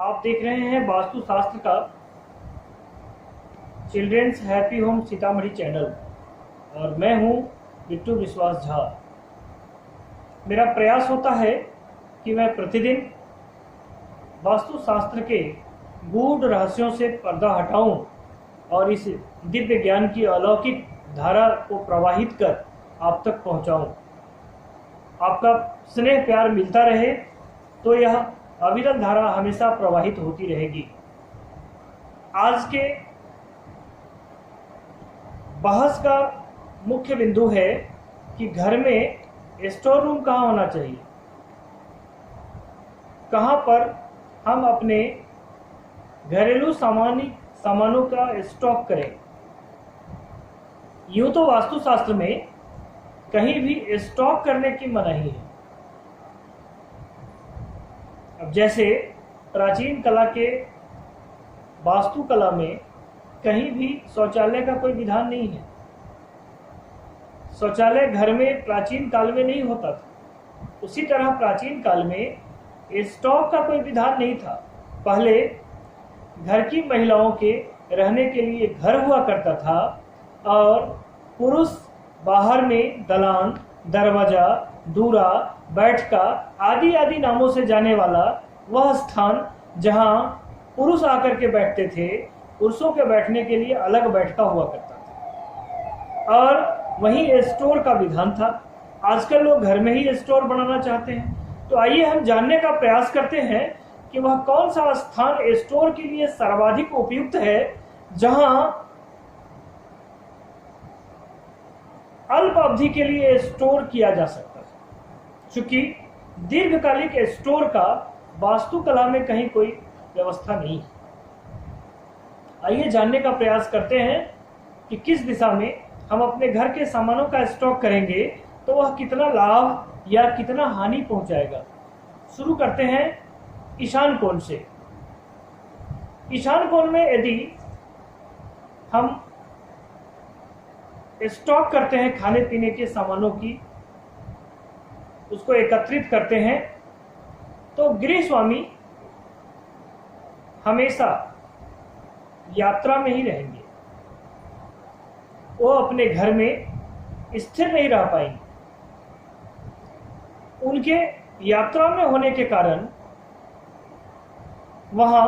आप देख रहे हैं वास्तुशास्त्र का children's happy home Sitamarhi channel और मैं हूं बिट्टू विश्वास झा। मेरा प्रयास होता है कि मैं प्रतिदिन वास्तुशास्त्र के गूढ़ रहस्यों से पर्दा हटाऊं और इस दिव्य ज्ञान की अलौकिक धारा को प्रवाहित कर आप तक पहुंचाऊं। आपका स्नेह प्यार मिलता रहे तो यह अविरल धारा हमेशा प्रवाहित होती रहेगी। आज के बहस का मुख्य बिंदु है कि घर में स्टोर रूम कहाँ होना चाहिए, कहाँ पर हम अपने घरेलू सामानों का स्टॉक करें। यूं तो वास्तुशास्त्र में कहीं भी स्टॉक करने की मनाही है। अब जैसे प्राचीन कला के वास्तुकला में कहीं भी शौचालय का कोई विधान नहीं है। शौचालय घर में प्राचीन काल में नहीं होता था, उसी तरह प्राचीन काल में स्टॉक का कोई विधान नहीं था। पहले घर की महिलाओं के रहने के लिए घर हुआ करता था और पुरुष बाहर में दलान, दरवाजा, दूरा, बैठका आदि आदि नामों से जाने वाला वह स्थान जहां पुरुष आकर के बैठते थे, पुरुषों के बैठने के लिए अलग बैठका हुआ करता था और वहीं स्टोर का विधान था। आजकल लोग घर में ही स्टोर बनाना चाहते हैं। तो आइए हम जानने का प्रयास करते हैं कि वह कौन सा स्थान स्टोर के लिए सर्वाधिक उपयुक्त है, जहां अल्प अवधि के लिए स्टोर किया जा सकता है। चूंकि दीर्घकालिक स्टोर का वास्तुकला में कहीं कोई व्यवस्था नहीं है। आइए जानने का प्रयास करते हैं कि किस दिशा में हम अपने घर के सामानों का स्टॉक करेंगे तो वह कितना लाभ या कितना हानि पहुंचाएगा। शुरू करते हैं ईशान कोण से। ईशान कोण में यदि हम स्टॉक करते हैं खाने पीने के सामानों की, उसको एकत्रित करते हैं, तो गृह स्वामी हमेशा यात्रा में ही रहेंगे। वो अपने घर में स्थिर नहीं रह पाएंगे। उनके यात्रा में होने के कारण वहां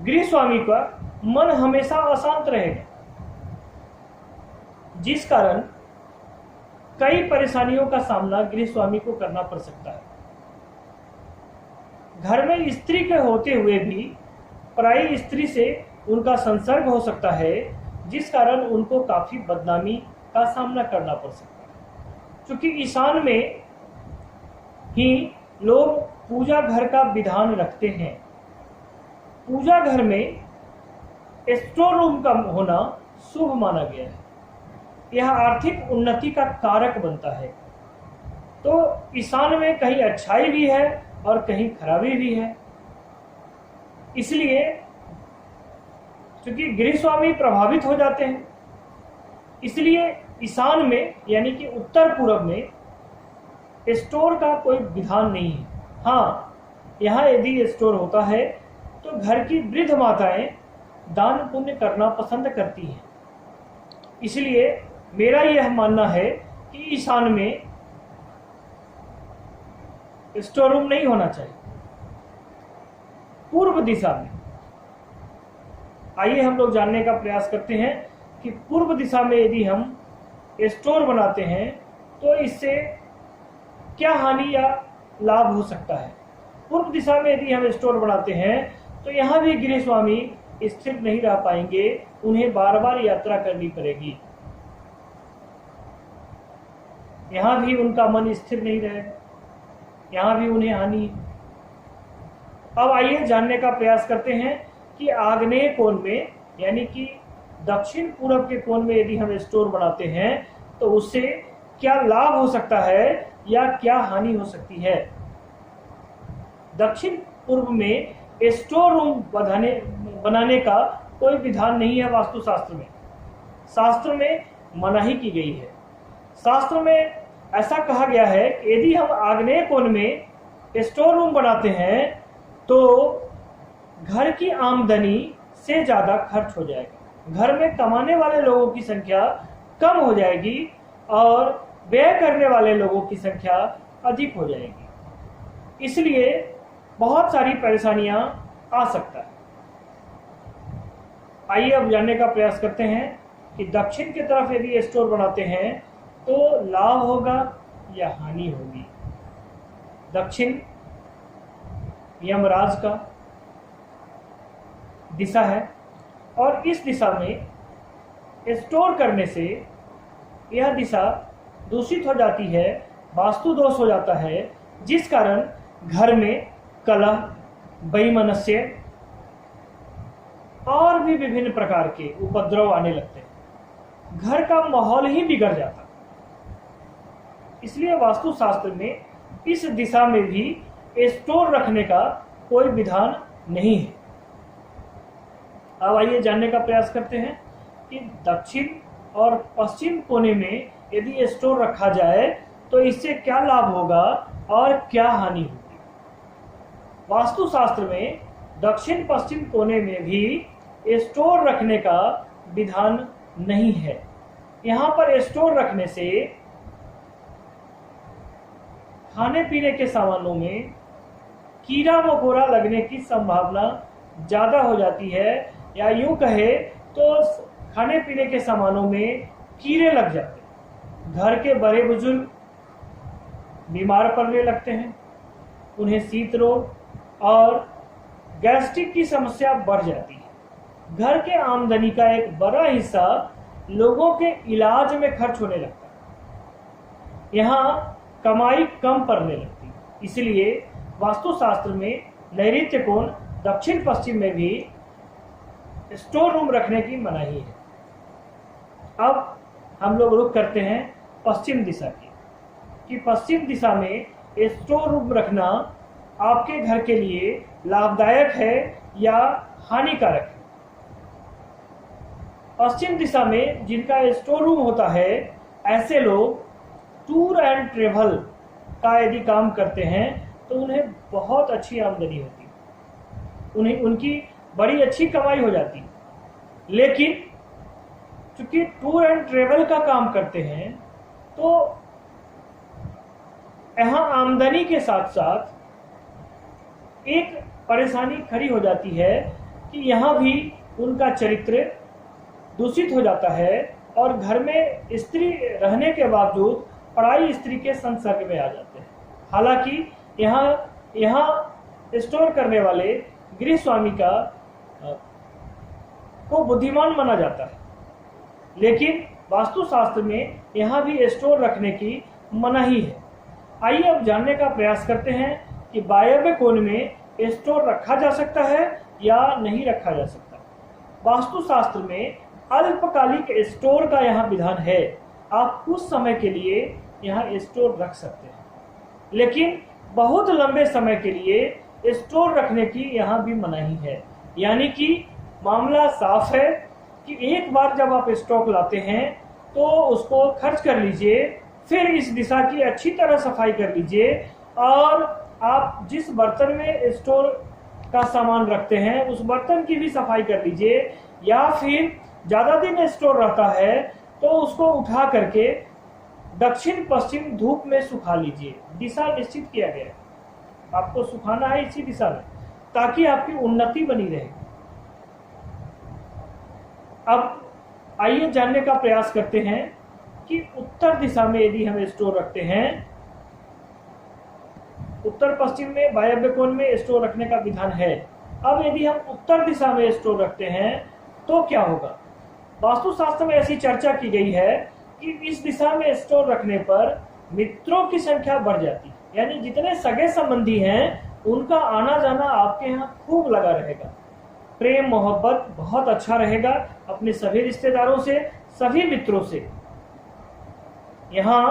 गृह स्वामी का मन हमेशा अशांत रहेगा, जिस कारण कई परेशानियों का सामना गृह स्वामी को करना पड़ सकता है। घर में स्त्री के होते हुए भी पराई स्त्री से उनका संसर्ग हो सकता है, जिस कारण उनको काफी बदनामी का सामना करना पड़ सकता है। क्योंकि ईशान में ही लोग पूजा घर का विधान रखते हैं। पूजा घर में स्टोर रूम का होना शुभ माना गया है। यह आर्थिक उन्नति का कारक बनता है। तो ईशान में कहीं अच्छाई भी है और कहीं खराबी भी है। इसलिए क्योंकि गृह स्वामी प्रभावित हो जाते हैं, इसलिए ईशान में यानी कि उत्तर पूर्व में स्टोर का कोई विधान नहीं है। हाँ, यहाँ यदि स्टोर होता है तो घर की वृद्ध माताएं दान पुण्य करना पसंद करती हैं। इसलिए मेरा यह मानना है कि ईशान में स्टोर रूम नहीं होना चाहिए। पूर्व दिशा में आइए हम लोग जानने का प्रयास करते हैं कि पूर्व दिशा में यदि हम स्टोर बनाते हैं तो इससे क्या हानि या लाभ हो सकता है। पूर्व दिशा में यदि हम स्टोर बनाते हैं तो यहाँ भी गृह स्वामी स्थिर नहीं रह पाएंगे, उन्हें बार बार यात्रा करनी पड़ेगी। यहां भी उनका मन स्थिर नहीं रहेगा, यहां भी उन्हें हानि। अब आइए जानने का प्रयास करते हैं कि आग्नेय कोण में यानी कि दक्षिण पूर्व के कोण में यदि हम स्टोर बनाते हैं तो उससे क्या लाभ हो सकता है या क्या हानि हो सकती है। दक्षिण पूर्व में स्टोर रूम बनाने का कोई विधान नहीं है। वास्तुशास्त्र में, शास्त्र में मनाही की गई है। शास्त्र में ऐसा कहा गया है कि यदि हम आग्नेय कोण में स्टोर रूम बनाते हैं तो घर की आमदनी से ज़्यादा खर्च हो जाएगा, घर में कमाने वाले लोगों की संख्या कम हो जाएगी और व्यय करने वाले लोगों की संख्या अधिक हो जाएगी। इसलिए बहुत सारी परेशानियां आ सकता है। आइए अब जानने का प्रयास करते हैं कि दक्षिण की तरफ यदि स्टोर बनाते हैं तो लाभ होगा या हानि होगी। दक्षिण यमराज का दिशा है और इस दिशा में स्टोर करने से यह दिशा दूषित हो जाती है, वास्तु दोष हो जाता है, जिस कारण घर में कलह, वैमनस्य और भी विभिन्न प्रकार के उपद्रव आने लगते हैं, घर का माहौल ही बिगड़ जाता है। इसलिए वास्तुशास्त्र में इस दिशा में भी स्टोर रखने का कोई विधान नहीं है। अब आइए जानने का प्रयास करते हैं कि दक्षिण और पश्चिम कोने में यदि स्टोर रखा जाए तो इससे क्या लाभ होगा और क्या हानि होगी। वास्तुशास्त्र में दक्षिण पश्चिम कोने में भी स्टोर रखने का विधान नहीं है। यहाँ पर स्टोर रखने से खाने पीने के सामानों में कीड़ा मकोड़ा लगने की संभावना ज़्यादा हो जाती है, या यूं कहे तो खाने पीने के सामानों में कीड़े लग जाते हैं। घर के बड़े बुजुर्ग बीमार पड़ने लगते हैं, उन्हें शीत रोग और गैस्ट्रिक की समस्या बढ़ जाती है। घर के आमदनी का एक बड़ा हिस्सा लोगों के इलाज में खर्च होने लगता है, यहाँ कमाई कम पड़ने लगती है। इसलिए वास्तुशास्त्र में नैऋत्य कोण दक्षिण पश्चिम में भी स्टोर रूम रखने की मनाही है। अब हम लोग रुख करते हैं पश्चिम दिशा की, कि पश्चिम दिशा में स्टोर रूम रखना आपके घर के लिए लाभदायक है या हानिकारक है। पश्चिम दिशा में जिनका स्टोर रूम होता है, ऐसे लोग टूर एंड ट्रेवल का यदि काम करते हैं तो उन्हें बहुत अच्छी आमदनी होती है, उनकी बड़ी अच्छी कमाई हो जाती है। लेकिन चूंकि टूर एंड ट्रेवल का काम करते हैं तो यहाँ आमदनी के साथ साथ एक परेशानी खड़ी हो जाती है कि यहाँ भी उनका चरित्र दूषित हो जाता है और घर में स्त्री रहने के बावजूद पराई स्त्री के संसर्ग में आ जाते हैं। हालांकि यहाँ स्टोर करने वाले गृह स्वामी को बुद्धिमान माना जाता है, लेकिन वास्तुशास्त्र में यहाँ भी स्टोर रखने की मनाही है। आइए अब जानने का प्रयास करते हैं कि वायव्य कोण में स्टोर रखा जा सकता है या नहीं रखा जा सकता। वास्तुशास्त्र में अल्पकालिक स्टोर का यहाँ विधान है, आप कुछ समय के लिए यहाँ स्टोर रख सकते हैं, लेकिन बहुत लंबे समय के लिए स्टोर रखने की यहाँ भी मनाही है। यानी कि मामला साफ है कि एक बार जब आप स्टॉक लाते हैं तो उसको खर्च कर लीजिए, फिर इस दिशा की अच्छी तरह सफाई कर लीजिए और आप जिस बर्तन में स्टोर का सामान रखते हैं उस बर्तन की भी सफाई कर लीजिए, या फिर ज़्यादा दिन स्टोर रहता है तो उसको उठा करके दक्षिण पश्चिम धूप में सुखा लीजिए। दिशा निश्चित किया गया है, आपको सुखाना है इसी दिशा में ताकि आपकी उन्नति बनी रहे। अब आइए जानने का प्रयास करते हैं कि उत्तर दिशा में यदि हम स्टोर रखते हैं, उत्तर पश्चिम में वायव्य कोण में स्टोर रखने का विधान है। अब यदि हम उत्तर दिशा में स्टोर रखते हैं तो क्या होगा। वास्तुशास्त्र में ऐसी चर्चा की गई है कि इस दिशा में स्टोर रखने पर मित्रों की संख्या बढ़ जाती है, यानी जितने सगे संबंधी हैं उनका आना जाना आपके यहाँ खूब लगा रहेगा। प्रेम मोहब्बत बहुत अच्छा रहेगा अपने सभी रिश्तेदारों से, सभी मित्रों से। यहाँ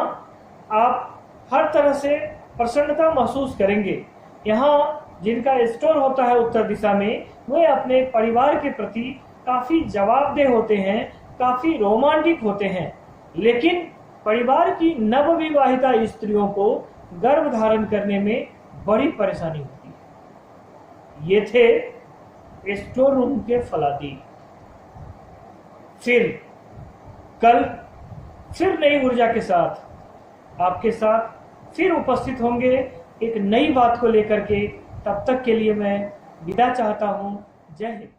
आप हर तरह से प्रसन्नता महसूस करेंगे। यहाँ जिनका स्टोर होता है उत्तर दिशा में, वे अपने परिवार के प्रति काफी जवाबदेह होते हैं, काफी रोमांटिक होते हैं। लेकिन परिवार की नवविवाहिता स्त्रियों को गर्भ धारण करने में बड़ी परेशानी होती है। ये थे स्टोर रूम के फलादी। फिर कल फिर नई ऊर्जा के साथ आपके साथ फिर उपस्थित होंगे एक नई बात को लेकर के। तब तक के लिए मैं विदा चाहता हूं। जय हिंद।